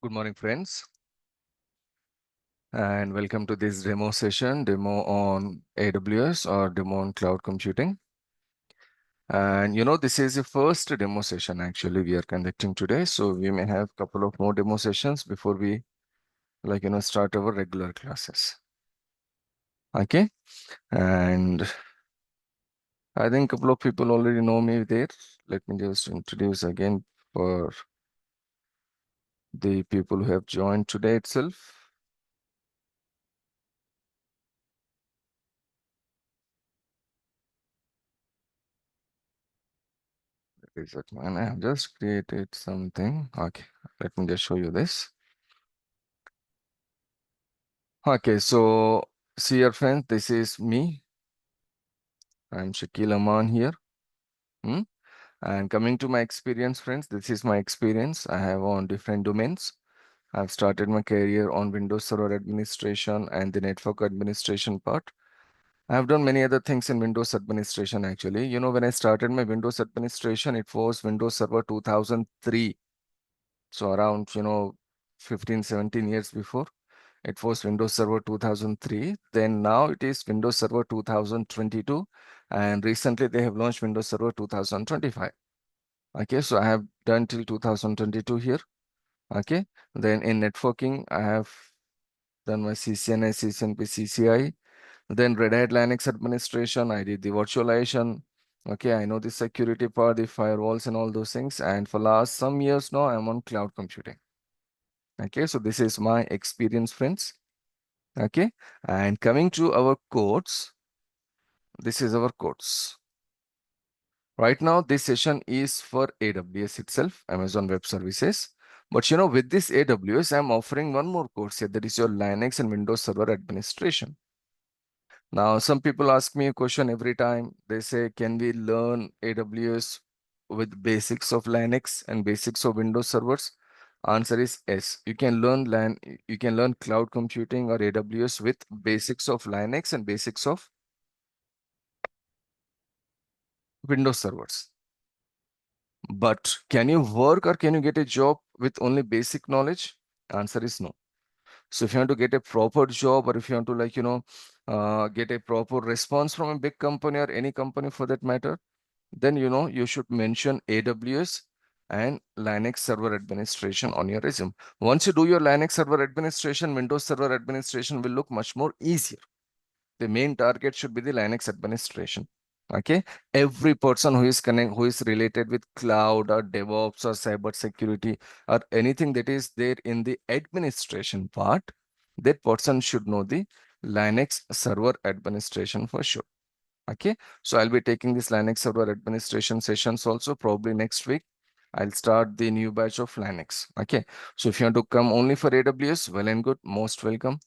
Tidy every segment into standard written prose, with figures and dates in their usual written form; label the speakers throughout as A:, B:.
A: Good morning, friends, and welcome to this demo session, demo on AWS or demo on cloud computing. And this is the first demo session actually we are conducting today. So we may have a couple of more demo sessions before we start our regular classes. Okay. And I think a couple of people already know me there. Let me just introduce again for the people who have joined today itself. Is it man? I have just created something. Okay, let me just show you this. Okay, so see your friend, this is me. I'm Shakeel On here. Hmm? And coming to my experience, friends, this is my experience I have on different domains. I've started my career on Windows Server administration and the network administration part. I've done many other things in Windows administration actually. When I started my Windows administration, it was Windows Server 2003. So around, 15, 17 years before. It was Windows Server 2003. Then now it is Windows Server 2022. And recently they have launched Windows Server 2025. Okay, so I have done till 2022 here. Okay, then in networking, I have done my CCNA, CCNP, CCI. Then Red Hat Linux administration, I did the virtualization. Okay, I know the security part, the firewalls and all those things. And for last some years now, I'm on cloud computing. Okay, so this is my experience, friends. Okay, and coming to our codes, this is our codes. Right now, this session is for AWS itself, Amazon Web Services. But with this AWS, I'm offering one more course here, that is your Linux and Windows Server Administration. Now, some people ask me a question every time. They say, can we learn AWS with basics of Linux and basics of Windows servers? Answer is yes. You can learn cloud computing or AWS with basics of Linux and basics of Windows servers. But can you work or can you get a job with only basic knowledge? Answer is no. So if you want to get a proper job, or if you want to get a proper response from a big company or any company for that matter, then you should mention AWS and Linux server administration on your resume. Once you do your Linux server administration, Windows server administration will look much more easier. The main target should be the Linux administration. Okay, every person who is related with cloud or DevOps or cyber security or anything that is there in the administration part, that person should know the Linux server administration for sure. Okay, so I'll be taking this Linux server administration sessions also probably next week. I'll start the new batch of Linux. Okay, so if you want to come only for AWS, well and good, most welcome.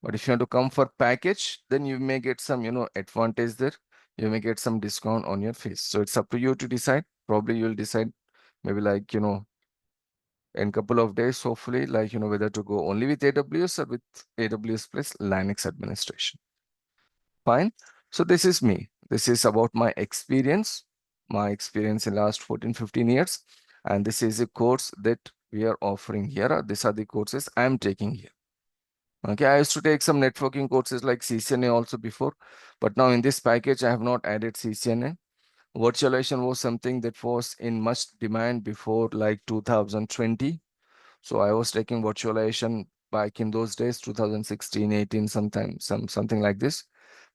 A: But if you want to come for package, then you may get some, advantage there. You may get some discount on your fees. So it's up to you to decide. Probably you'll decide maybe in couple of days, hopefully, whether to go only with AWS or with AWS plus Linux administration. Fine. So this is me. This is about my experience in last 14, 15 years. And this is a course that we are offering here. These are the courses I'm taking here. Okay, I used to take some networking courses like CCNA also before, but now in this package, I have not added CCNA. Virtualization was something that was in much demand before like 2020. So I was taking virtualization back in those days, 2016, 18, something like this.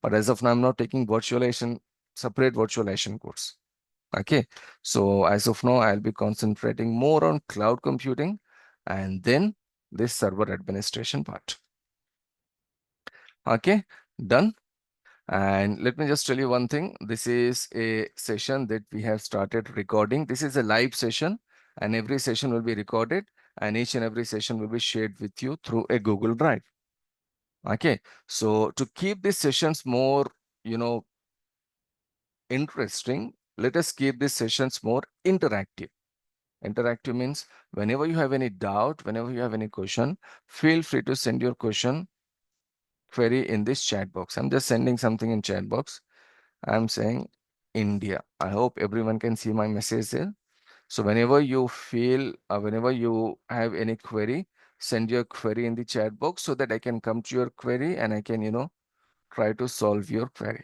A: But as of now, I'm not taking separate virtualization course. Okay, so as of now, I'll be concentrating more on cloud computing and then this server administration part. Okay, done. And let me just tell you one thing. This is a session that we have started recording. This is a live session and every session will be recorded and each and every session will be shared with you through a Google Drive. Okay, so to keep these sessions more, interesting, let us keep these sessions more interactive. Interactive means whenever you have any doubt, whenever you have any question, feel free to send your query in this chat box. I'm just sending something in chat box. I'm saying India. I hope everyone can see my message there. So whenever you feel, whenever you have any query, send your query in the chat box so that I can come to your query and I can, try to solve your query.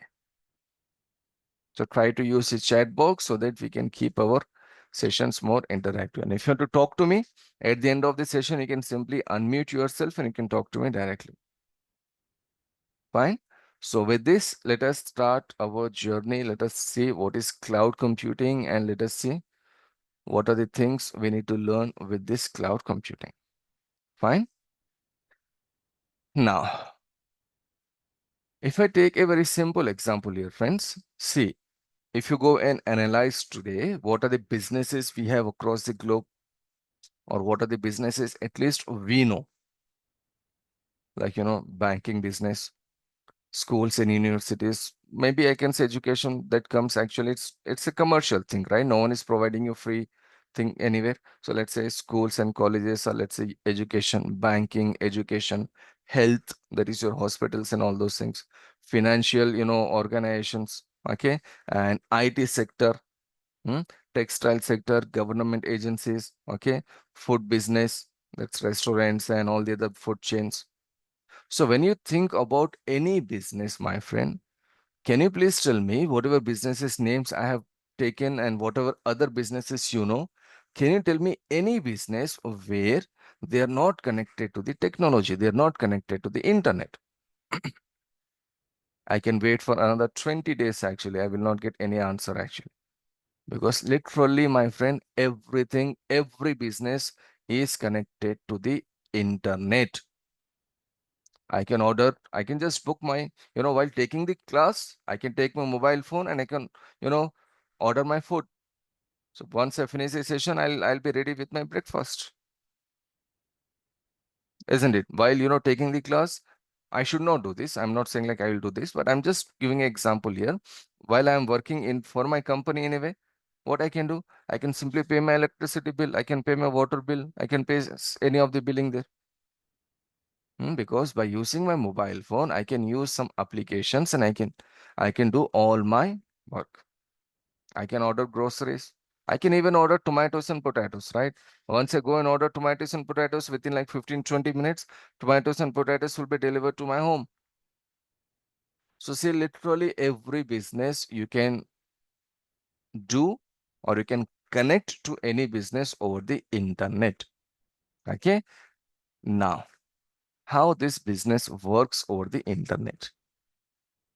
A: So try to use the chat box so that we can keep our sessions more interactive. And if you want to talk to me at the end of the session, you can simply unmute yourself and you can talk to me directly. Fine. So with this, let us start our journey. Let us see what is cloud computing and let us see what are the things we need to learn with this cloud computing. Fine. Now, if I take a very simple example here, friends, see, if you go and analyze today, what are the businesses we have across the globe, or what are the businesses at least we know, like, banking business, schools and universities. Maybe I can say education that comes actually, it's a commercial thing, right? No one is providing you free thing anywhere. So let's say schools and colleges, or let's say education, banking, education, health, that is your hospitals and all those things, financial, organizations, okay, and IT sector, hmm, textile sector, government agencies, okay, food business, that's restaurants and all the other food chains. So when you think about any business, my friend, can you please tell me whatever businesses names I have taken and whatever other businesses can you tell me any business where they are not connected to the technology, they are not connected to the internet? I can wait for another 20 days actually. I will not get any answer actually. Because literally, my friend, every business is connected to the internet. I can just book my, while taking the class, I can take my mobile phone and I can, you know, order my food. So once I finish the session, I'll be ready with my breakfast. Isn't it? While, taking the class, I should not do this. I'm not saying like I will do this, but I'm just giving an example here. While I'm working in for my company anyway, what I can do, I can simply pay my electricity bill, I can pay my water bill, I can pay any of the billing there. Because by using my mobile phone, I can use some applications and I can do all my work. I can order groceries. I can even order tomatoes and potatoes, right? Once I go and order tomatoes and potatoes within like 15-20 minutes, tomatoes and potatoes will be delivered to my home. So see, literally every business you can do or you can connect to any business over the internet. Okay. Now, how this business works over the internet.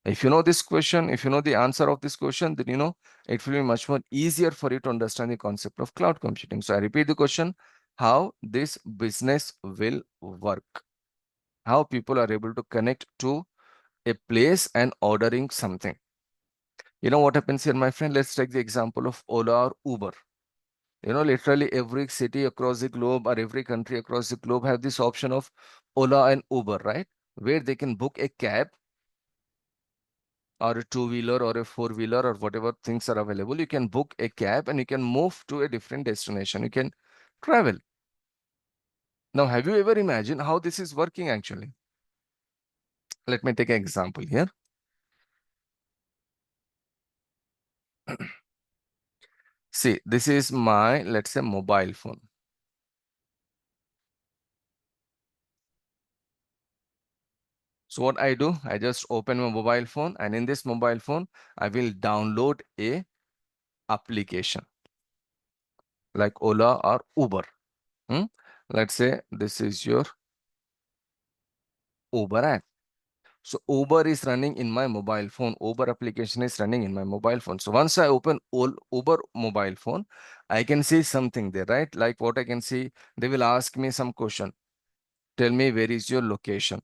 A: If you know this question, if you know the answer of this question, then it will be much more easier for you to understand the concept of cloud computing. So I repeat the question, how this business will work, how people are able to connect to a place and ordering something. You know what happens here, my friend? Let's take the example of Ola or Uber. Literally every city across the globe or every country across the globe have this option of Ola and Uber, right? Where they can book a cab or a two-wheeler or a four-wheeler or whatever things are available. You can book a cab and you can move to a different destination. You can travel. Now, have you ever imagined how this is working actually? Let me take an example here. See, this is my, let's say, mobile phone. So what I do, I just open my mobile phone and in this mobile phone, I will download a application like Ola or Uber. Hmm? Let's say this is your Uber app. So Uber is running in my mobile phone. Uber application is running in my mobile phone. So once I open Uber mobile phone, I can see something there, right? Like what I can see, they will ask me some question. Tell me where is your location?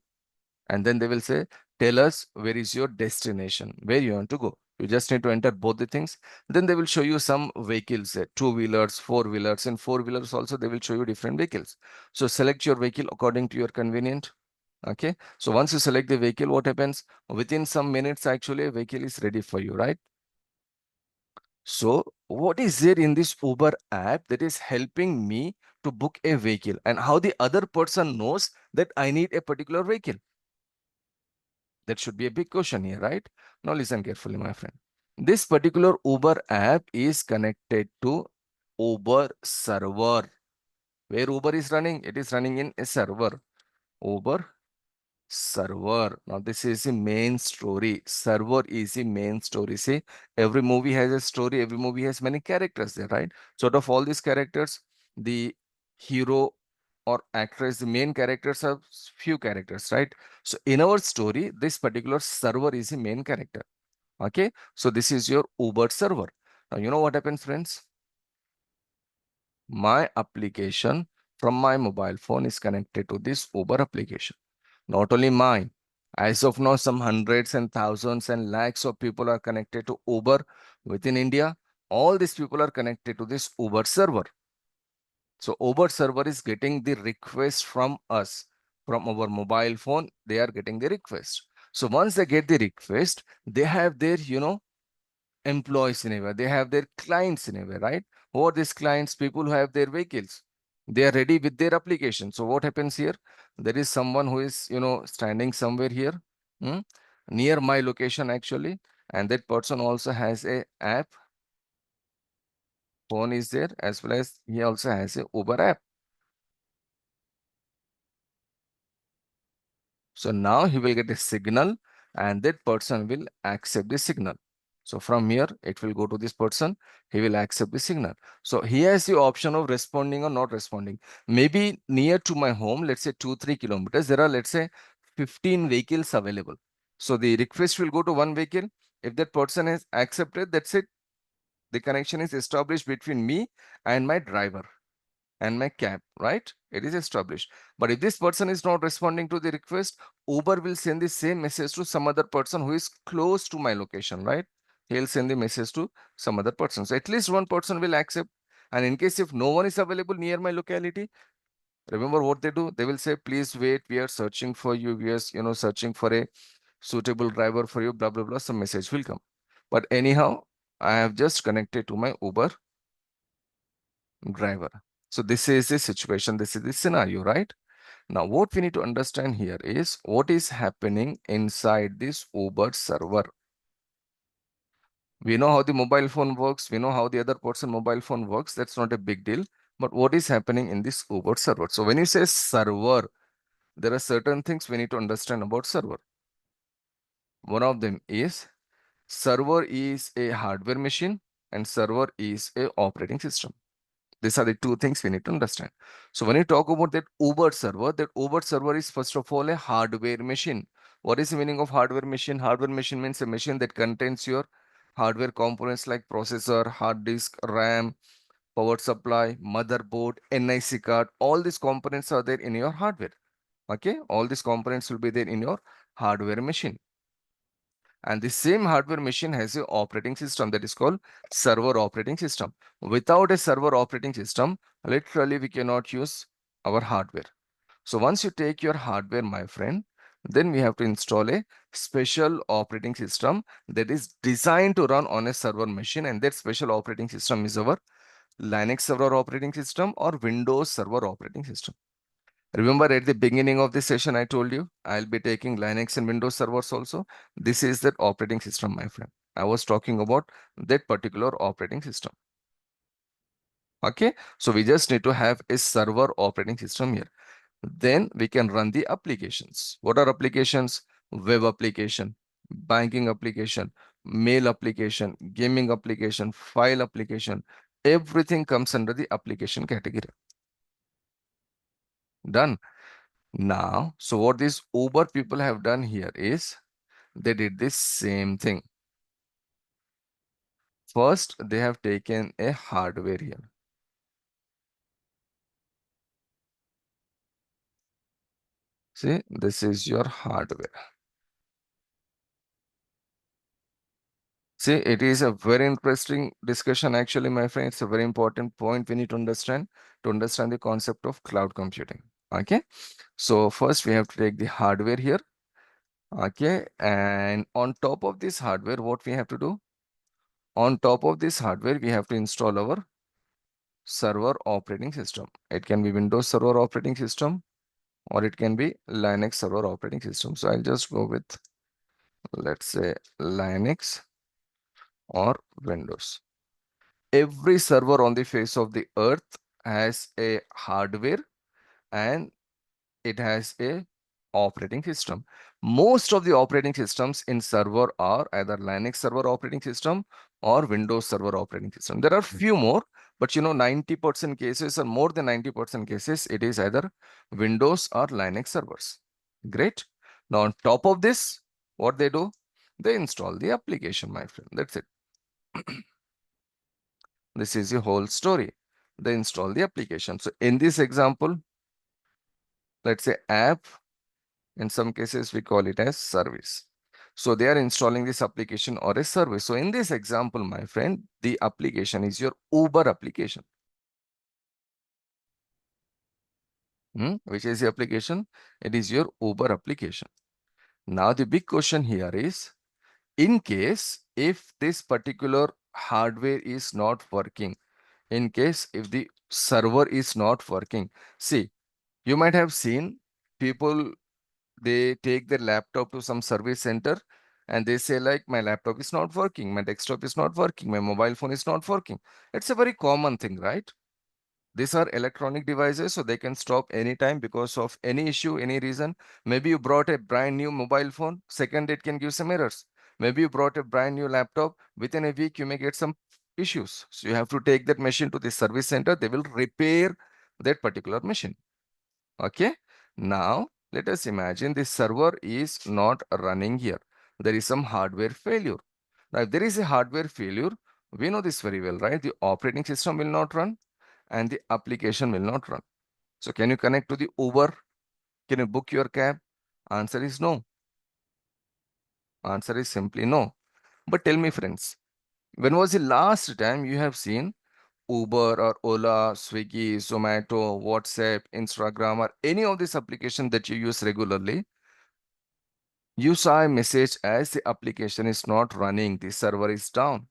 A: And then they will say, tell us where is your destination, where you want to go. You just need to enter both the things. Then they will show you some vehicles, two-wheelers, four-wheelers, and four-wheelers also, they will show you different vehicles. So select your vehicle according to your convenient. Okay. So once you select the vehicle, what happens? Within some minutes, actually, a vehicle is ready for you, right? So what is there in this Uber app that is helping me to book a vehicle, and how the other person knows that I need a particular vehicle? That should be a big question here, right? Now listen carefully, my friend. This particular Uber app is connected to Uber server. Where Uber is running? It is running in a server. Uber server. Now this is the main story. Server is the main story. See, every movie has a story. Every movie has many characters there, right? So out of all these characters, the hero or actress, the main characters have few characters, right? So in our story, this particular server is the main character. Okay, so this is your Uber server. Now you know what happens, friends? My application from my mobile phone is connected to this Uber application. Not only mine. As of now, some hundreds and thousands and lakhs of people are connected to Uber within India. All these people are connected to this Uber server. So Uber server is getting the request from us, from our mobile phone. They are getting the request. So once they get the request, they have their, employees in a way. They have their clients in a way, right? Who are these clients? People who have their vehicles. They are ready with their application. So what happens here? There is someone who is, standing somewhere here, hmm, near my location actually. And that person also has a app. Phone is there, as well as he also has a Uber app. So now he will get a signal and that person will accept the signal. So from here, it will go to this person. He will accept the signal. So he has the option of responding or not responding. Maybe near to my home, let's say 2-3 kilometers, there are, let's say, 15 vehicles available. So the request will go to one vehicle. If that person has accepted, that's it. The connection is established between me and my driver and my cab, right? It is established. But if this person is not responding to the request, Uber will send the same message to some other person who is close to my location, right? He'll send the message to some other person. So at least one person will accept. And in case if no one is available near my locality, remember what they do? They will say, please wait, we are searching for you. We are, searching for a suitable driver for you, blah, blah, blah. Some message will come. But anyhow, I have just connected to my Uber driver. So this is the situation, this is the scenario, right? Now, what we need to understand here is what is happening inside this Uber server. We know how the mobile phone works. We know how the other person mobile phone works. That's not a big deal. But what is happening in this Uber server? So when you say server, there are certain things we need to understand about server. One of them is server is a hardware machine and server is a operating system. These are the two things we need to understand. So when you talk about that Uber server is first of all a hardware machine. What is the meaning of hardware machine? Hardware machine means a machine that contains your hardware components like processor, hard disk, RAM, power supply, motherboard, NIC card. All these components are there in your hardware. Okay, all these components will be there in your hardware machine. And the same hardware machine has a operating system that is called server operating system. Without a server operating system, literally we cannot use our hardware. So once you take your hardware, my friend, then we have to install a special operating system that is designed to run on a server machine, and that special operating system is our Linux server operating system or Windows server operating system. Remember at the beginning of this session, I told you I'll be taking Linux and Windows servers also. This is that operating system, my friend. I was talking about that particular operating system. Okay, so we just need to have a server operating system here. Then we can run the applications. What are applications? Web application, banking application, mail application, gaming application, file application. Everything comes under the application category. Done. Now, so what these Uber people have done here is they did the same thing. First, they have taken a hardware here. See, this is your hardware. See, it is a very interesting discussion actually, my friend. It's a very important point we need to understand the concept of cloud computing. Okay, so first we have to take the hardware here. Okay, and on top of this hardware, what we have to do? On top of this hardware, we have to install our server operating system. It can be Windows server operating system or it can be Linux server operating system. So I'll just go with, let's say, Linux or Windows. Every server on the face of the earth has a hardware and it has a operating system. Most of the operating systems in server are either Linux server operating system or Windows server operating system. There are few more, but 90% cases or more than 90% cases, it is either Windows or Linux servers. Great. Now on top of this, what they do? They install the application, my friend. That's it. This is the whole story. They install the application. So in this example, let's say app. In some cases, we call it as service. So they are installing this application or a service. So in this example, my friend, the application is your Uber application. Which is the application? It is your Uber application. Now the big question here is, in case if this particular hardware is not working, in case if the server is not working, see, you might have seen people, they take their laptop to some service center and they say like, my laptop is not working, my desktop is not working, my mobile phone is not working. It's a very common thing, right? These are electronic devices, so they can stop anytime because of any issue, any reason. Maybe you brought a brand new mobile phone, second it can give some errors. Maybe you brought a brand new laptop, within a week you may get some issues. So you have to take that machine to the service center, they will repair that particular machine. Okay, now let us imagine the server is not running here. There is some hardware failure. Now, if there is a hardware failure, we know this very well, right? The operating system will not run and the application will not run. So can you connect to the Uber? Can you book your cab? Answer is no. Answer is simply no. But tell me, friends, when was the last time you have seen Uber or Ola, Swiggy, Zomato, WhatsApp, Instagram, or any of these applications that you use regularly? You saw a message as the application is not running, the server is down.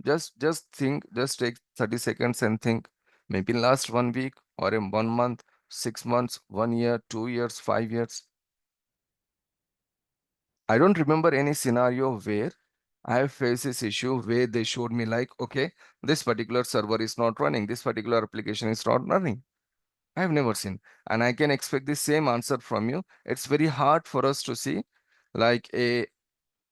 A: Just think, just take 30 seconds and think, maybe in last 1 week or in 1 month, 6 months, 1 year, 2 years, 5 years. I don't remember any scenario where I have faced this issue where they showed me like, okay, this particular server is not running, this particular application is not running. I have never seen. And I can expect the same answer from you. It's very hard for us to see like a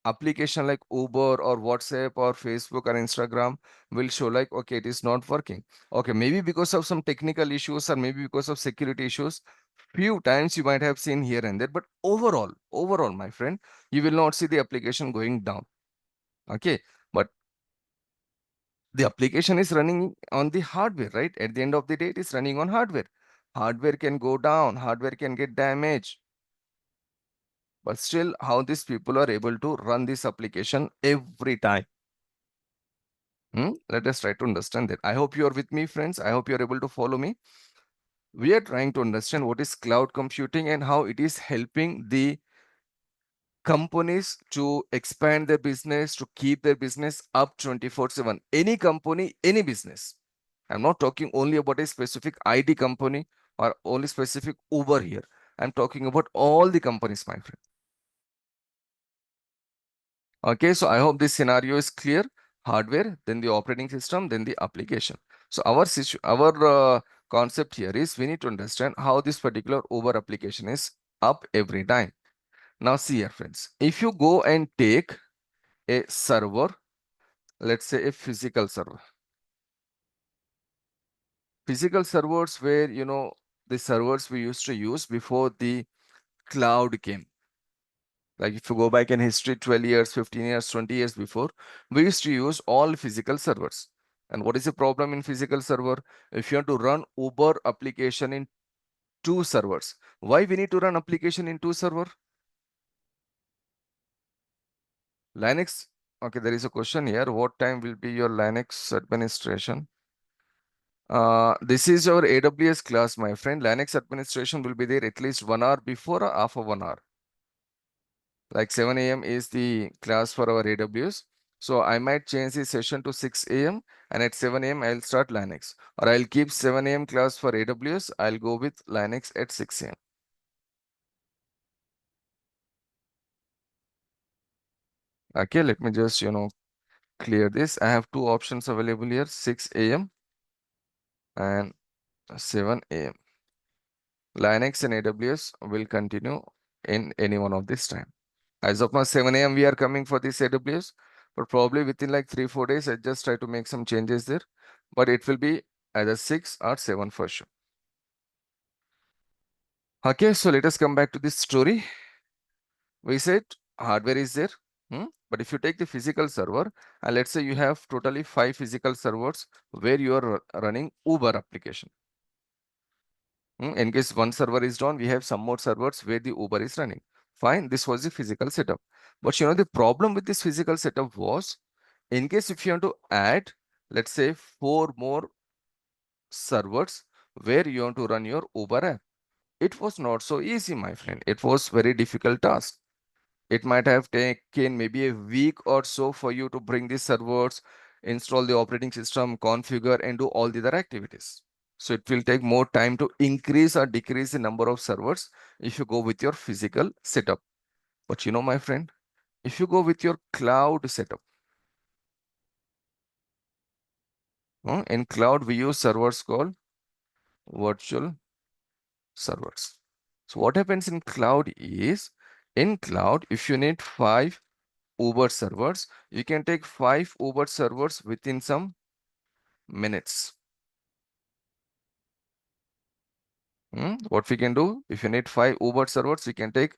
A: application like Uber or WhatsApp or Facebook or Instagram will show like, okay, it is not working. Okay, maybe because of some technical issues or maybe because of security issues, few times you might have seen here and there, but overall, my friend, you will not see the application going down. Okay, but the application is running on the hardware, right? At the end of the day, it is running on hardware. Hardware can go down, hardware can get damaged, but still how these people are able to run this application every time. Let us try to understand that. I hope you are with me, friends. I hope you are able to follow me. We are trying to understand what is cloud computing and how it is helping the companies to expand their business, to keep their business up 24/7. Any company, any business. I'm not talking only about a specific IT company or only specific Uber here. I'm talking about all the companies, my friend. Okay, so I hope this scenario is clear. Hardware, then the operating system, then the application. So our concept here is we need to understand how this particular Uber application is up every time. Now see here, friends, if you go and take a server, let's say a physical server. Physical servers where, the servers we used to use before the cloud came. Like if you go back in history, 12 years, 15 years, 20 years before, we used to use all physical servers. And what is the problem in physical server? If you want to run Uber application in two servers, why we need to run application in two server? Linux, okay, there is a question here. What time will be your Linux administration? This is your AWS class, my friend. Linux administration will be there at least 1 hour before or after 1 hour. Like 7 a.m. is the class for our AWS. So I might change the session to 6 a.m. and at 7 a.m. I'll start Linux. Or I'll keep 7 a.m. class for AWS. I'll go with Linux at 6 a.m. Okay, let me just, clear this. I have two options available here, 6 a.m. and 7 a.m. Linux and AWS will continue in any one of this time. As of now, 7 a.m. we are coming for this AWS, but probably within like 3-4 days, I just try to make some changes there. But it will be either 6 or 7 for sure. Okay, so let us come back to this story. We said hardware is there, but if you take the physical server, and let's say you have totally 5 physical servers where you are running Uber application. In case one server is down, we have some more servers where the Uber is running. Fine, this was the physical setup. But you know, the problem with this physical setup was, in case if you want to add, let's say 4 more servers where you want to run your Uber app, it was not so easy, my friend. It was very difficult task. It might have taken maybe a week or so for you to bring these servers, install the operating system, configure, and do all the other activities. So it will take more time to increase or decrease the number of servers if you go with your physical setup. But you know, my friend, if you go with your cloud setup, in cloud, we use servers called virtual servers. So what happens in cloud is, in cloud, if you need 5 Uber servers, you can take 5 Uber servers within some minutes. What we can do, if you need 5 Uber servers, we can take,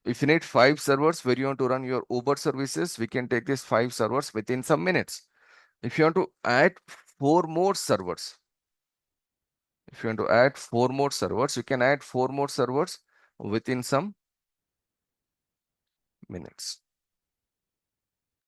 A: if you need 5 servers where you want to run your Uber services, we can take these 5 servers within some minutes. If you want to add 4 more servers, if you want to add 4 more servers, you can add 4 more servers within some minutes.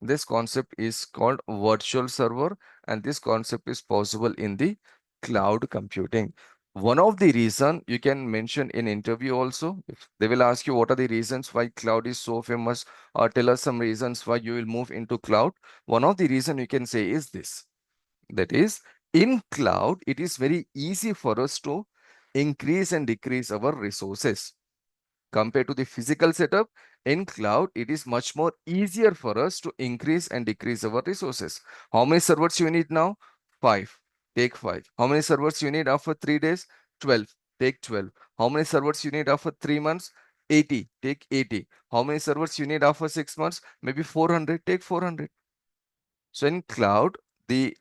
A: This concept is called virtual server, and this concept is possible in the cloud computing. One of the reason you can mention in interview also, if they will ask you what are the reasons why cloud is so famous, or tell us some reasons why you will move into cloud. One of the reason you can say is this, that is, in cloud, it is very easy for us to increase and decrease our resources. Compared to the physical setup, in cloud, it is much more easier for us to increase and decrease our resources. How many servers you need now? 5. Take 5. How many servers you need after 3 days? 12. Take 12. How many servers you need after 3 months? 80. Take 80. How many servers you need after 6 months? Maybe 400. Take 400. So in cloud, the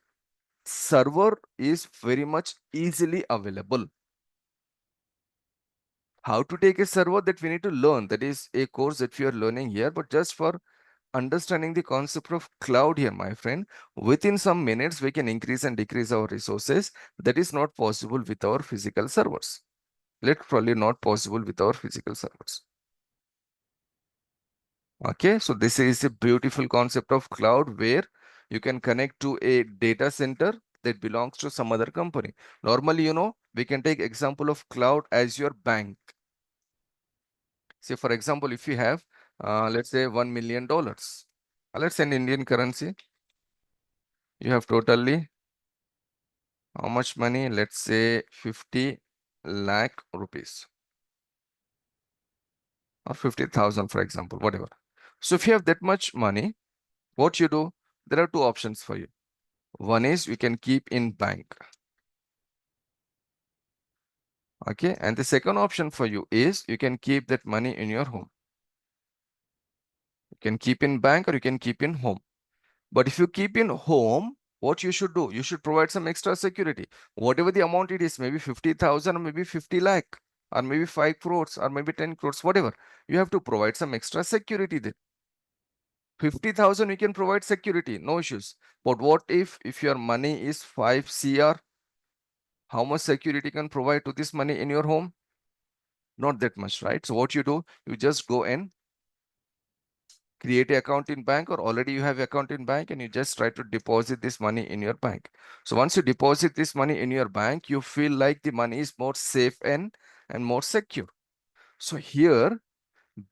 A: server is very much easily available. How to take a server, that we need to learn. That is a course that we are learning here, but just for understanding the concept of cloud here, my friend, within some minutes, we can increase and decrease our resources. That is not possible with our physical servers. Literally not possible with our physical servers. Okay, so this is a beautiful concept of cloud where you can connect to a data center that belongs to some other company. Normally, you know, we can take example of cloud as your bank. Say, for example, if you have, let's say $1 million, let's say in Indian currency, you have totally how much money? Let's say 50 lakh rupees or 50,000, for example, whatever. So if you have that much money, what you do, there are two options for you. One is you can keep in bank. Okay. And the second option for you is you can keep that money in your home. You can keep in bank or you can keep in home. But if you keep in home, what you should do, you should provide some extra security. Whatever the amount it is, maybe 50,000 or maybe 50 lakh or maybe 5 crores or maybe 10 crores, whatever. You have to provide some extra security there. 50,000, you can provide security, no issues. But what if your money is 5 CR, how much security can provide to this money in your home? Not that much, right? So what you do, you just go and create an account in bank, or already you have account in bank, and you just try to deposit this money in your bank. So once you deposit this money in your bank, you feel like the money is more safe and more secure. So here,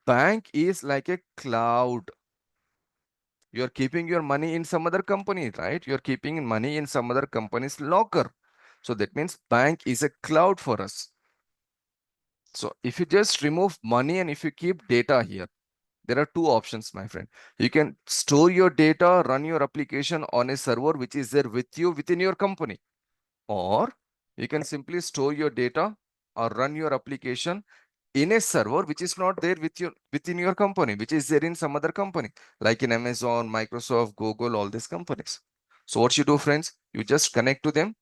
A: bank is like a cloud. You're keeping your money in some other company, right? You're keeping money in some other company's locker. So that means bank is a cloud for us. So if you just remove money and if you keep data here, there are two options, my friend. You can store your data, run your application on a server which is there with you within your company. Or You can simply store your data or run your application in a server which is not there with you within your company, which is there in some other company, like in Amazon, Microsoft, Google, all these companies. So what you do, friends, you just connect to them,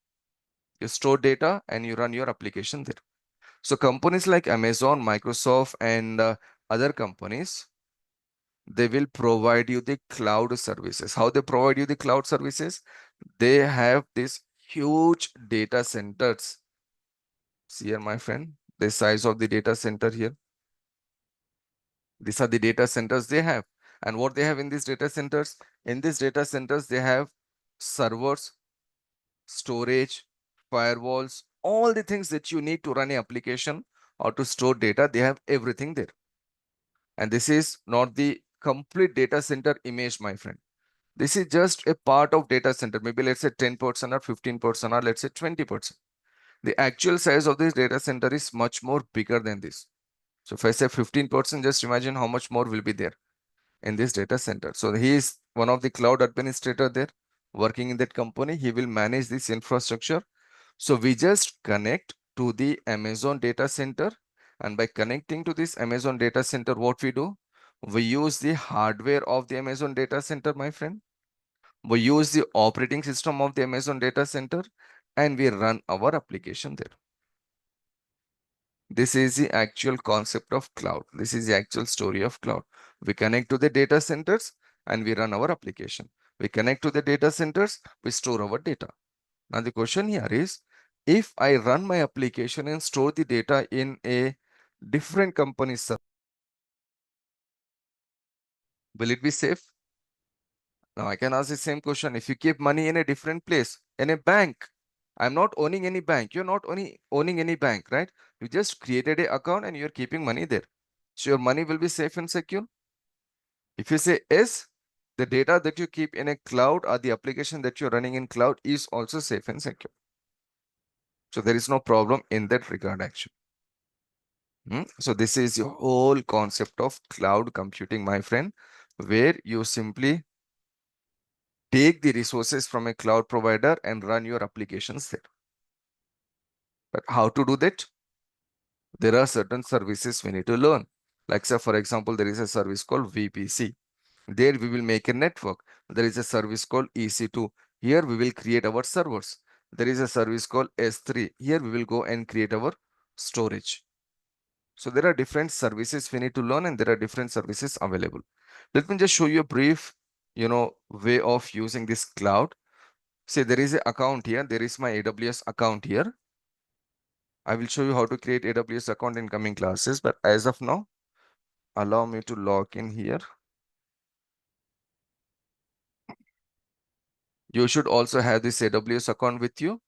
A: you store data, and you run your application there. So companies like Amazon, Microsoft, and other companies, they will provide you the cloud services. How they provide you the cloud services? They have these huge data centers. See here, my friend, the size of the data center here. These are the data centers they have. And what they have in these data centers? In these data centers, they have servers, storage, firewalls, all the things that you need to run an application or to store data. They have everything there. And this is not the complete data center image, my friend. This is just a part of data center. Maybe let's say 10% or 15% or let's say 20%. The actual size of this data center is much more bigger than this. So if I say 15%, just imagine how much more will be there in this data center. So he is one of the cloud administrator there working in that company. He will manage this infrastructure. So we just connect to the Amazon data center. And by connecting to this Amazon data center, what we do? We use the hardware of the Amazon data center, my friend. We use the operating system of the Amazon data center and we run our application there. This is the actual concept of cloud. This is the actual story of cloud. We connect to the data centers and we run our application. We connect to the data centers, we store our data. Now the question here is, if I run my application and store the data in a different company's server, will it be safe? Now I can ask the same question. If you keep money in a different place, in a bank, I'm not owning any bank. You're not owning any bank, right? You just created an account and you're keeping money there. So your money will be safe and secure. If you say yes, the data that you keep in a cloud or the application that you're running in cloud is also safe and secure. So there is no problem in that regard, actually. So this is the whole concept of cloud computing, my friend, where you simply take the resources from a cloud provider and run your applications there. But how to do that? There are certain services we need to learn. Like, say, for example, there is a service called VPC. There we will make a network. There is a service called EC2. Here we will create our servers. There is a service called S3. Here we will go and create our storage. So there are different services we need to learn and there are different services available. Let me just show you a brief, way of using this cloud. Say there is an account here. There is my AWS account here. I will show you how to create AWS account in coming classes. But as of now, allow me to log in here. You should also have this AWS account with you.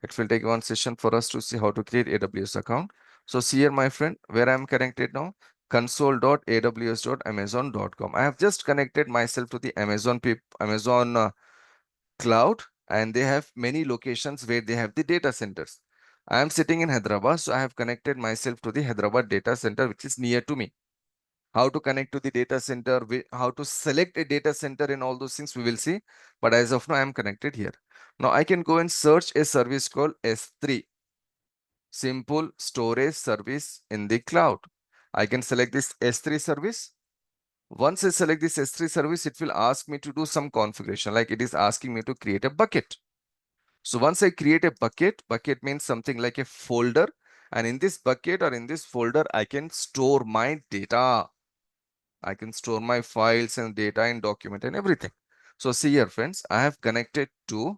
A: It will take one session for us to see how to create AWS account. So see here, my friend, where I'm connected now, console.aws.amazon.com. I have just connected myself to the Amazon cloud, and they have many locations where they have the data centers. I am sitting in Hyderabad, so I have connected myself to the Hyderabad data center, which is near to me. How to connect to the data center, how to select a data center and all those things we will see. But as of now, I am connected here. Now I can go and search a service called S3, Simple Storage Service in the Cloud. I can select this S3 service. Once I select this S3 service, it will ask me to do some configuration, like it is asking me to create a bucket. So once I create a bucket means something like a folder. And in this bucket or in this folder, I can store my data. I can store my files and data and document and everything. So see here, friends, I have connected to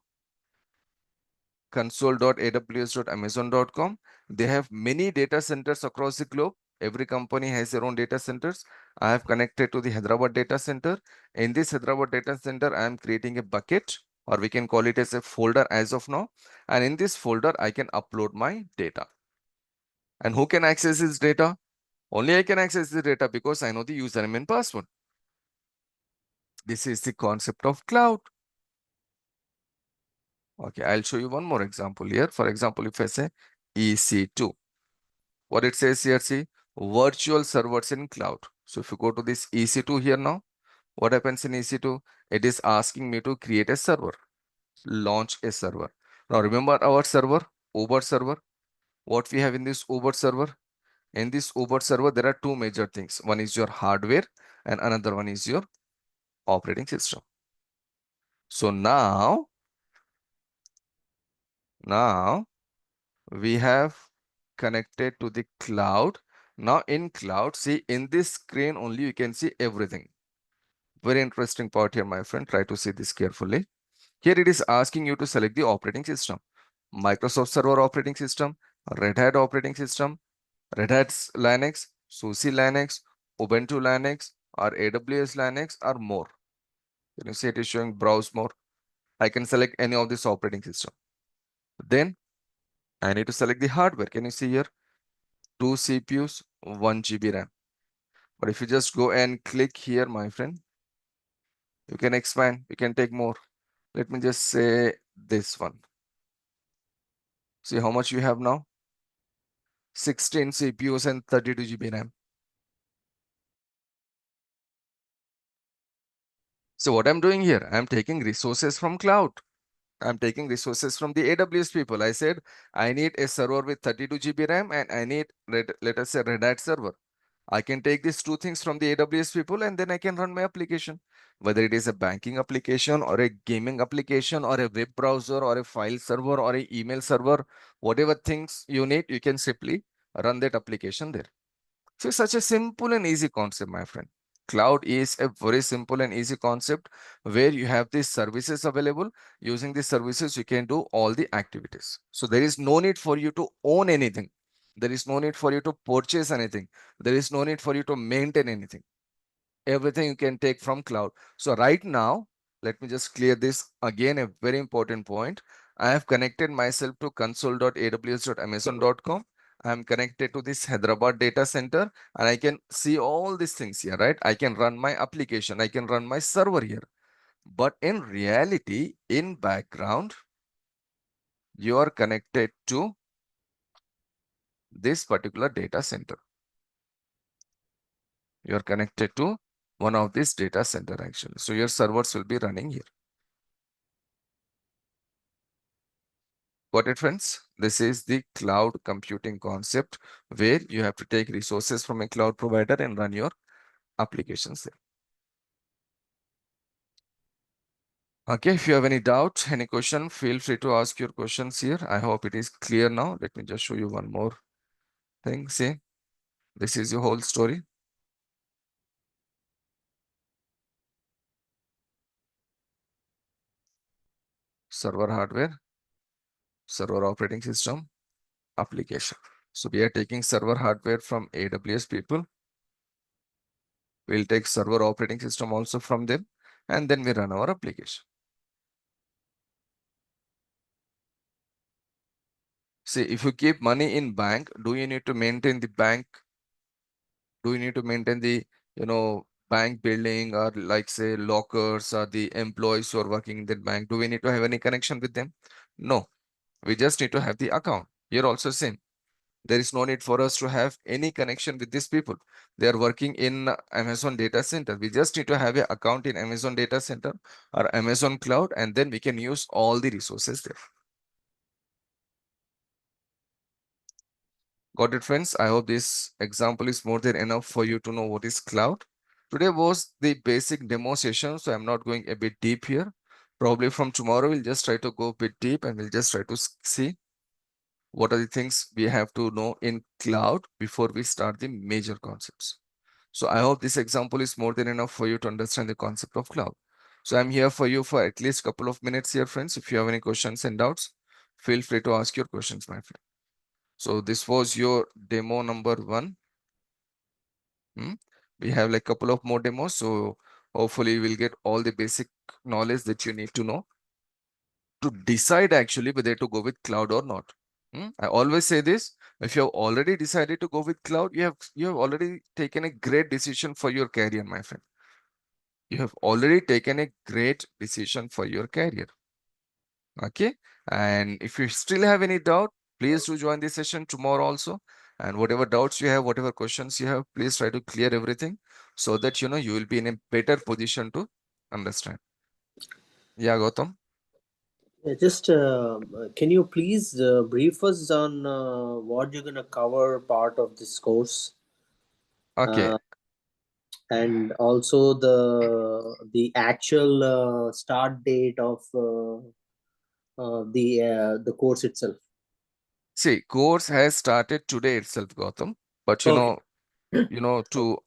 A: console.aws.amazon.com. They have many data centers across the globe. Every company has their own data centers. I have connected to the Hyderabad data center. In this Hyderabad data center, I am creating a bucket, or we can call it as a folder as of now. And in this folder, I can upload my data. And who can access this data? Only I can access the data because I know the username and password. This is the concept of cloud. Okay, I'll show you one more example here. For example, if I say EC2, what it says here, see, virtual servers in cloud. So if you go to this EC2 here now, what happens in EC2? It is asking me to create a server, launch a server. Now remember our server, Uber server. What we have in this Uber server? In this Uber server, there are two major things. One is your hardware and another one is your operating system. So now we have connected to the cloud. Now in cloud, see in this screen only you can see everything. Very interesting part here, my friend. Try to see this carefully. Here it is asking you to select the operating system. Microsoft Server operating system, Red Hat operating system, Red Hat Linux, SUSE Linux, Ubuntu Linux, or AWS Linux, or more. Can you see it is showing browse more? I can select any of this operating system. Then I need to select the hardware. Can you see here? 2 CPUs, 1 GB RAM. But if you just go and click here, my friend, you can expand, you can take more. Let me just say this one. See how much you have now? 16 CPUs and 32 GB RAM. So what I'm doing here, I'm taking resources from cloud. I'm taking resources from the AWS people. I said, I need a server with 32 GB RAM and I need, let us say, Red Hat server. I can take these two things from the AWS people and then I can run my application. Whether it is a banking application or a gaming application or a web browser or a file server or an email server, whatever things you need, you can simply run that application there. So it's such a simple and easy concept, my friend. Cloud is a very simple and easy concept where you have these services available. Using these services, you can do all the activities. So there is no need for you to own anything. There is no need for you to purchase anything. There is no need for you to maintain anything. Everything you can take from cloud. So right now, let me just clear this again, a very important point. I have connected myself to console.aws.amazon.com. I'm connected to this Hyderabad data center and I can see all these things here, right? I can run my application. I can run my server here. But in reality, in background, you are connected to this particular data center. You are connected to one of these data center actually. So your servers will be running here. Got it, friends? This is the cloud computing concept where you have to take resources from a cloud provider and run your applications there. Okay, if you have any doubt, any question, feel free to ask your questions here. I hope it is clear now. Let me just show you one more thing. See, this is your whole story. Server hardware, server operating system, application. So we are taking server hardware from AWS people. We'll take server operating system also from them, and then we run our application. See, if you keep money in bank, do you need to maintain the bank? Do you need to maintain the, bank building or like say lockers or the employees who are working in that bank? Do we need to have any connection with them? No, we just need to have the account. Here also same. There is no need for us to have any connection with these people. They are working in Amazon data center. We just need to have an account in Amazon data center or Amazon cloud, and then we can use all the resources there. Got it, friends? I hope this example is more than enough for you to know what is cloud. Today was the basic demo session, so I'm not going a bit deep here. Probably from tomorrow, we'll just try to go a bit deep and we'll just try to see what are the things we have to know in cloud before we start the major concepts. So I hope this example is more than enough for you to understand the concept of cloud. So I'm here for you for at least a couple of minutes here, friends. If you have any questions and doubts, feel free to ask your questions, my friend. So this was your demo number 1. We have like a couple of more demos. So hopefully we'll get all the basic knowledge that you need to know to decide actually whether to go with cloud or not. I always say this, if you have already decided to go with cloud, you have already taken a great decision for your career, my friend. You have already taken a great decision for your career. Okay. And if you still have any doubt, please do join this session tomorrow also. And whatever doubts you have, whatever questions you have, please try to clear everything so that you will be in a better position to understand. Yeah, Gautam.
B: Yeah, just can you please brief us on what you're gonna cover part of this course,
A: Okay.
B: uh, and also the actual start date of the course itself.
A: See, course has started today itself, Gautam. But
B: Okay.
A: to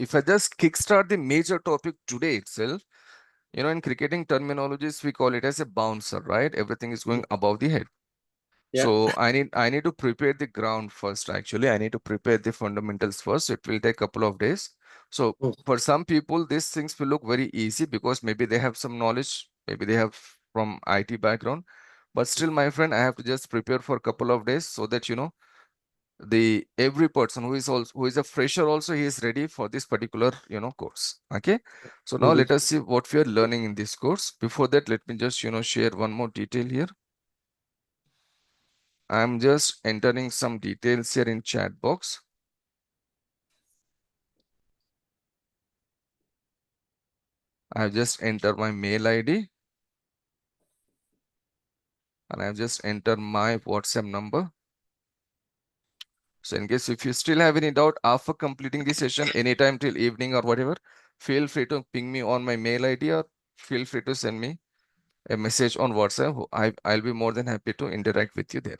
A: if I just kickstart the major topic today itself, in cricketing terminologies, we call it as a bouncer, right? Everything is going above the head.
B: Yeah.
A: So I need to prepare the ground first, actually. I need to prepare the fundamentals first. It will take a couple of days. So
B: Mm.
A: for some people, these things will look very easy because maybe they have some knowledge, maybe they have from IT background. But still, my friend, I have to just prepare for a couple of days so that the every person who is a fresher also, he is ready for this particular course. Okay, so now
B: Mhm.
A: let us see what we are learning in this course. Before that, let me just share one more detail here. I'm just entering some details here in chat box. I've just entered my mail ID and I've just entered my WhatsApp number. So in case if you still have any doubt after completing the session anytime till evening or whatever, feel free to ping me on my mail ID or feel free to send me a message on WhatsApp. I'll be more than happy to interact with you there.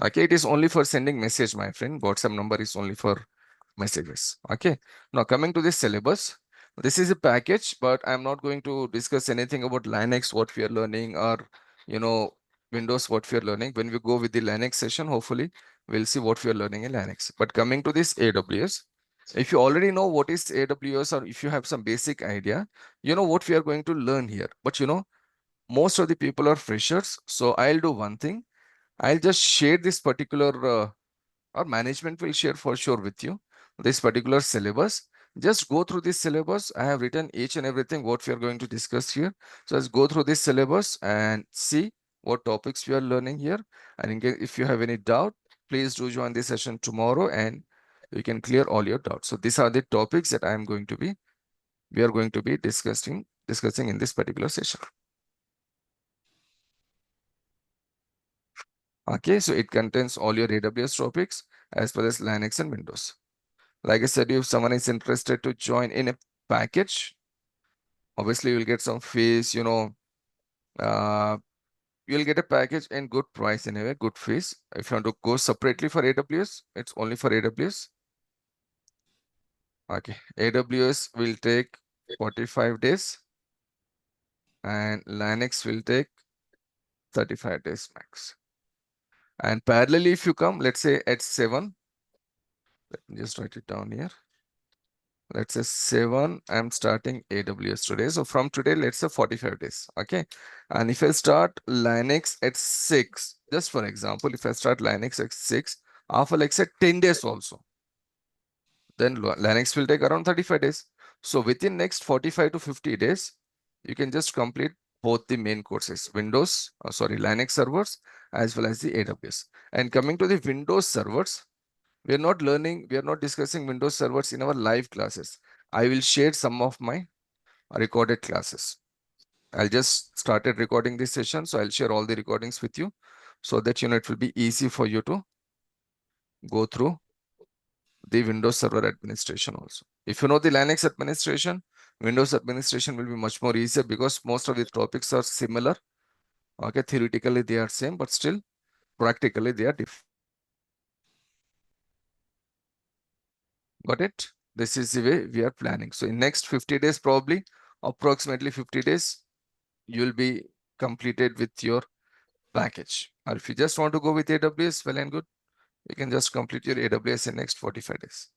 A: Okay, it is only for sending message, my friend. WhatsApp number is only for messages. Okay, now coming to this syllabus, this is a package, but I'm not going to discuss anything about Linux, what we are learning, or you know, Windows, what we are learning. When we go with the Linux session, hopefully we'll see what we are learning in Linux. But coming to this AWS, if you already know what is AWS, or if you have some basic idea, you know what we are going to learn here. But most of the people are freshers. So I'll do one thing. I'll just share this particular, or management will share for sure with you this particular syllabus. Just go through this syllabus. I have written each and everything what we are going to discuss here. So let's go through this syllabus and see what topics we are learning here. And in case if you have any doubt, please do join this session tomorrow and you can clear all your doubts. So these are the topics that we are going to be discussing in this particular session. Okay, so it contains all your AWS topics as well as Linux and Windows. Like I said, if someone is interested to join in a package, obviously you'll get some fees, uh, you'll get a package and good price anyway, good fees. If you want to go separately for AWS, it's only for AWS. Okay, AWS will take 45 days and Linux will take 35 days max. And parallelly, if you come, let's say at 7, let me just write it down here. Let's say 7, I'm starting AWS today. So from today, let's say 45 days. Okay. And if I start Linux at 6, just for example, if I start Linux at 6, after like say 10 days also, then Linux will take around 35 days. So within next 45 to 50 days, you can just complete both the main courses, Linux servers as well as the AWS. And coming to the Windows servers, we are not discussing Windows servers in our live classes. I will share some of my recorded classes. I'll just started recording this session, so I'll share all the recordings with you so that it will be easy for you to go through the Windows Server administration also. If you know the Linux administration, Windows administration will be much more easier because most of the topics are similar. Okay, theoretically they are same, but still practically they are different. Got it? This is the way we are planning. So in next 50 days, probably approximately 50 days, you'll be completed with your package. Or if you just want to go with AWS, well and good, you can just complete your AWS in next 45 days.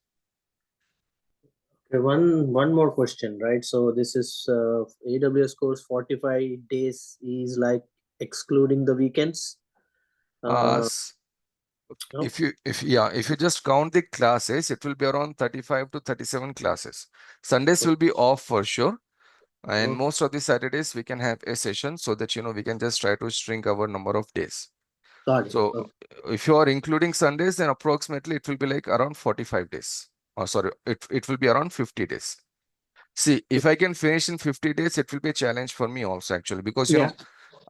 B: Okay, one more question, right? So this is AWS course 45 days is like excluding the weekends. Uh, no?
A: If you just count the classes, it will be around 35 to 37 classes. Sundays will be off for sure. And
B: Uh-huh.
A: most of the Saturdays we can have a session so that we can just try to shrink our number of days.
B: Got it.
A: So
B: Okay.
A: if you are including Sundays, then approximately it will be like around 45 days. Oh, sorry, it will be around 50 days. See, if I can finish in 50 days, it will be a challenge for me also actually, because
B: Yeah.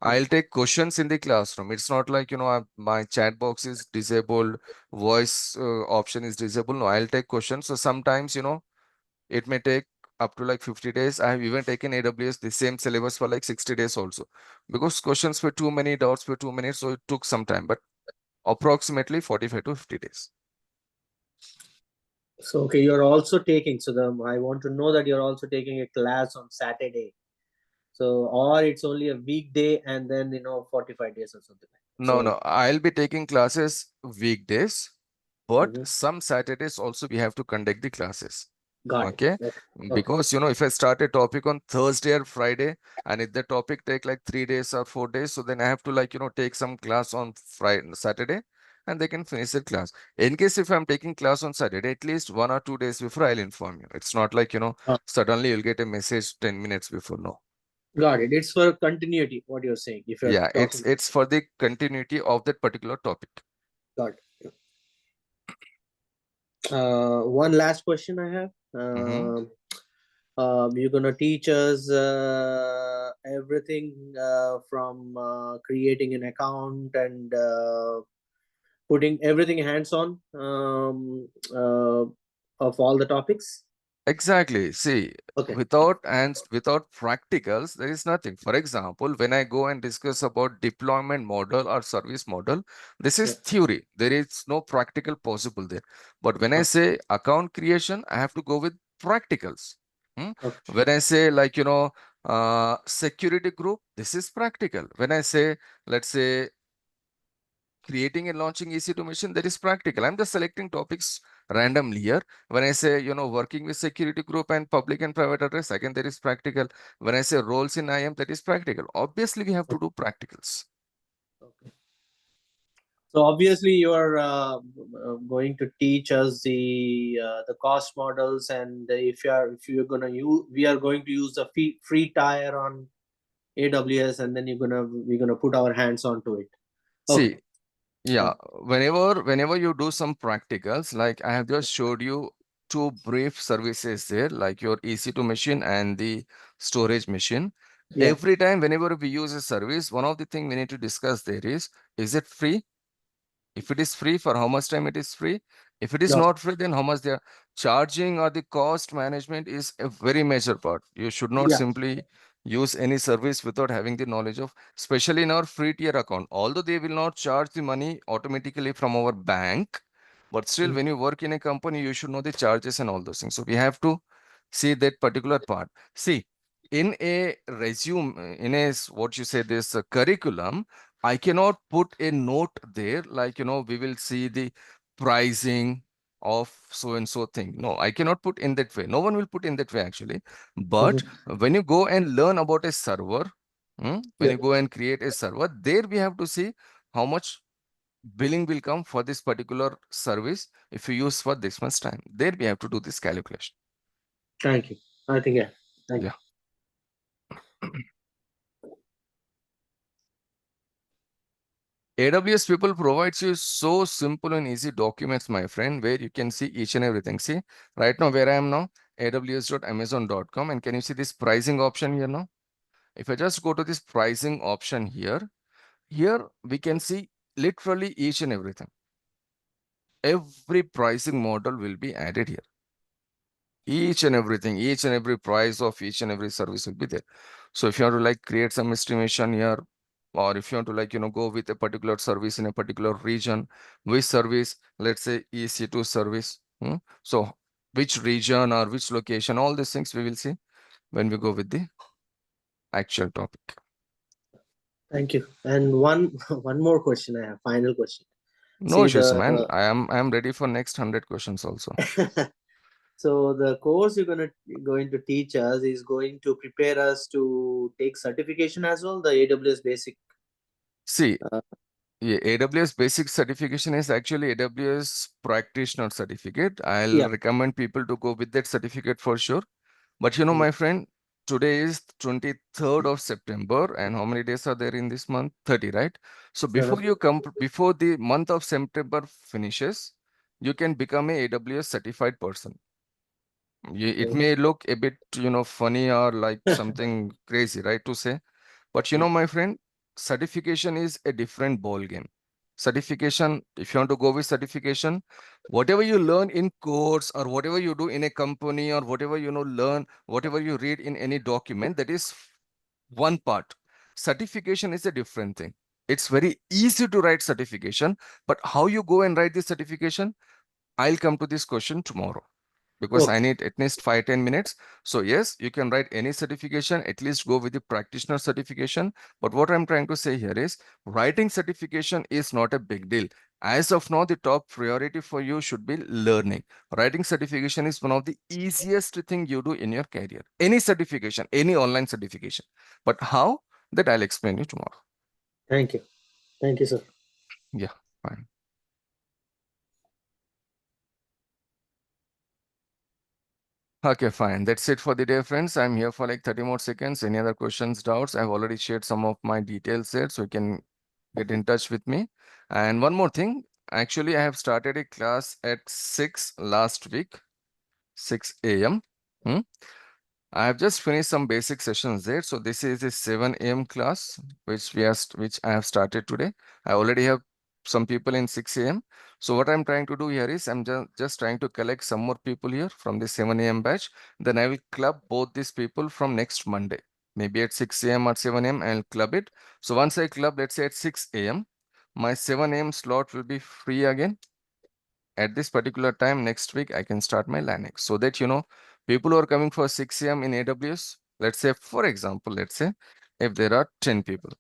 A: I'll take questions in the classroom. It's not like, my chat box is disabled, voice option is disabled. No, I'll take questions. So sometimes, it may take up to like 50 days. I have even taken AWS, the same syllabus for like 60 days also. Because questions were too many, doubts were too many, so it took some time, but approximately 45 to 50 days.
B: So okay, you're also taking. So I want to know that you're also taking a class on Saturday. So or it's only a weekday and then 45 days or something like that.
A: No,
B: So
A: no, I'll be taking classes weekdays, but
B: mhm.
A: some Saturdays also we have to conduct the classes.
B: Got it.
A: Okay.
B: Okay. Okay.
A: Because, if I start a topic on Thursday or Friday, and if the topic take like 3 days or 4 days, so then I have to like, take some class on Friday, Saturday, and they can finish the class. In case if I'm taking class on Saturday, at least 1 or 2 days before I'll inform you. It's not like,
B: Uh,
A: suddenly you'll get a message 10 minutes before. No.
B: got it. It's for continuity, what you're saying. If you're
A: Yeah, it's
B: talking,
A: it's for the continuity of that particular topic.
B: got it. One last question I have.
A: Mm-hmm.
B: You're gonna teach us everything from creating an account and putting everything hands-on uh, of all the topics.
A: Exactly. See,
B: Okay.
A: without practicals, there is nothing. For example, when I go and discuss about deployment model or service model, this
B: Yeah.
A: is theory. There is no practical possible there. But when I
B: Okay.
A: say account creation, I have to go with practicals. Hmm?
B: Okay.
A: When I say like, security group, this is practical. When I say, let's say, creating and launching EC2 machine, that is practical. I'm just selecting topics randomly here. When I say, working with security group and public and private address, again, that is practical. When I say roles in IAM, that is practical. Obviously, we have to do practicals.
B: Okay. So obviously you are going to teach us the cost models, and if you're gonna use, we are going to use the free tier on AWS, and then we're gonna put our hands onto it. Okay.
A: See, yeah, whenever you do some practicals, like I have just showed you two brief services there, like your EC2 machine and the storage machine.
B: Yeah.
A: Every time, whenever we use a service, one of the things we need to discuss there is it free? If it is free, for how much time it is free? If it is
B: Yeah.
A: not free, then how much they are charging, or the cost management is a very major part. You should not
B: Yeah.
A: simply use any service without having the knowledge of, especially in our free tier account. Although they will not charge the money automatically from our bank, but still,
B: Mm.
A: when you work in a company, you should know the charges and all those things. So we have to see that particular part. See, in a resume, in a what you say, this curriculum, I cannot put a note there like, we will see the pricing of so and so thing. No, I cannot put in that way. No one will put in that way actually. But
B: Mhm.
A: when you go and learn about a server, when
B: Yeah.
A: you go and create a server, there we have to see how much billing will come for this particular service if you use for this much time. There we have to do this calculation.
B: Thank you. I think yeah. Thank
A: Yeah.
B: you.
A: AWS people provides you so simple and easy documents, my friend, where you can see each and everything. See, right now where I am now, aws.amazon.com, and can you see this pricing option here now? If I just go to this pricing option here we can see literally each and everything. Every pricing model will be added here. Each and everything, each and every price of each and every service will be there. So if you want to like create some estimation here, or if you want to like, go with a particular service in a particular region, which service, let's say EC2 service. So which region or which location, all these things we will see when we go with the actual topic.
B: Thank you. And one one more question I have. Final question.
A: No
B: See
A: issues,
B: the
A: man. I am ready for next 100 questions also.
B: so the course you're going to teach us is going to prepare us to take certification as well. The AWS basic.
A: See,
B: Uh,
A: yeah, AWS basic certification is actually AWS practitioner certificate. I'll
B: yeah.
A: recommend people to go with that certificate for sure. But
B: Mm.
A: my friend, today is 23rd of September, and how many days are there in this month? 30, right? So before
B: Uh-huh.
A: you come, before the month of September finishes, you can become a AWS certified person. It may look a bit, funny or like something crazy, right, to say. But
B: Yeah.
A: my friend, certification is a different ball game. Certification, if you want to go with certification, whatever you learn in course or whatever you do in a company or whatever learn, whatever you read in any document, that is one part. Certification is a different thing. It's very easy to write certification, but how you go and write this certification, I'll come to this question tomorrow because I
B: Okay.
A: need at least 5-10 minutes. So yes, you can write any certification, at least go with the practitioner certification. But what I'm trying to say here is writing certification is not a big deal. As of now, the top priority for you should be learning. Writing certification is one of the easiest thing you do in your career. Any certification, any online certification. But how? That I'll explain you tomorrow.
B: Thank you. Thank you, sir.
A: Yeah, fine. Okay, fine. That's it for the day, friends. I'm here for like 30 more seconds. Any other questions, doubts? I've already shared some of my details there, so you can get in touch with me. And one more thing, actually, I have started a class at 6 last week, 6 a.m. I have just finished some basic sessions there. So this is a 7 a.m. class, which I have started today. I already have some people in 6 a.m. So what I'm trying to do here is I'm just trying to collect some more people here from the 7 a.m. batch. Then I will club both these people from next Monday. Maybe at 6 a.m. or 7 a.m. I'll club it. So once I club, let's say at 6 a.m., my 7 a.m. slot will be free again. At this particular time next week, I can start my Linux so that, people who are coming for 6 a.m. in AWS, let's say, for example, let's say if there are 10 people,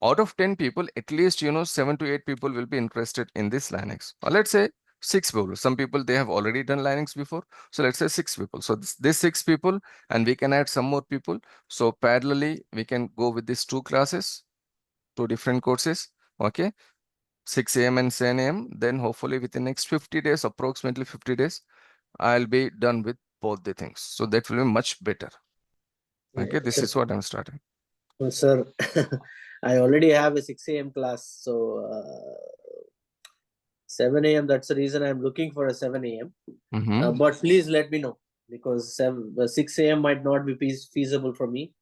A: out of 10 people, at least, 7 to 8 people will be interested in this Linux. Or let's say 6 people. Some people, they have already done Linux before. So let's say 6 people. So this 6 people, and we can add some more people. So parallelly, we can go with these two classes, two different courses. Okay. 6 a.m. and 7 a.m. Then hopefully within next 50 days, approximately 50 days, I'll be done with both the things. So that will be much better. Okay, this
B: Sir,
A: is what I'm starting.
B: sir, I already have a 6 a.m. class, so 7 a.m. That's the reason I'm looking for a 7 a.m. But please let me know because 6 a.m. might not be feasible for me.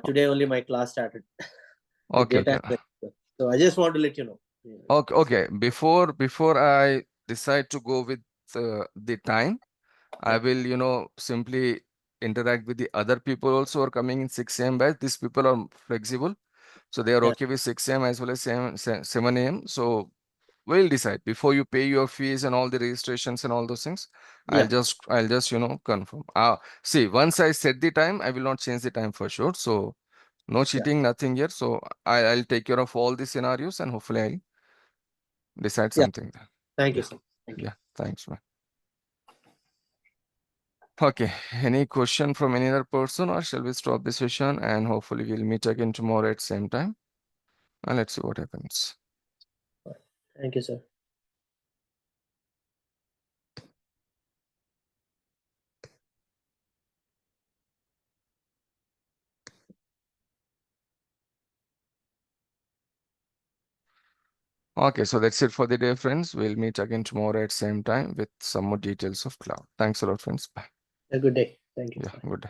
B: Today only my class started. The
A: Okay,
B: data.
A: okay.
B: So I just want to let you know.
A: Okay, okay. Before I decide to go with the time, I
B: Yeah.
A: will, simply interact with the other people also who are coming in 6 a.m. batch. These people are flexible. So they are
B: Yeah.
A: okay with 6 a.m. as well as 7 a.m. So we'll decide before you pay your fees and all the registrations and all those things. I'll
B: Yeah.
A: just, confirm. See, once I set the time, I will not change the time for sure. So no
B: Yeah.
A: cheating, nothing here. So I'll take care of all the scenarios and hopefully I'll decide
B: Yeah.
A: something there.
B: Thank you,
A: Yeah.
B: sir. Thank you.
A: Yeah. Thanks, man. Okay. Any question from any other person or shall we stop the session and hopefully we'll meet again tomorrow at same time? And let's see what happens.
B: Thank you, sir.
A: Okay, so that's it for the day, friends. We'll meet again tomorrow at same time with some more details of cloud. Thanks a lot, friends. Bye.
B: A good day. Thank you.
A: Yeah,
B: Bye.
A: good day.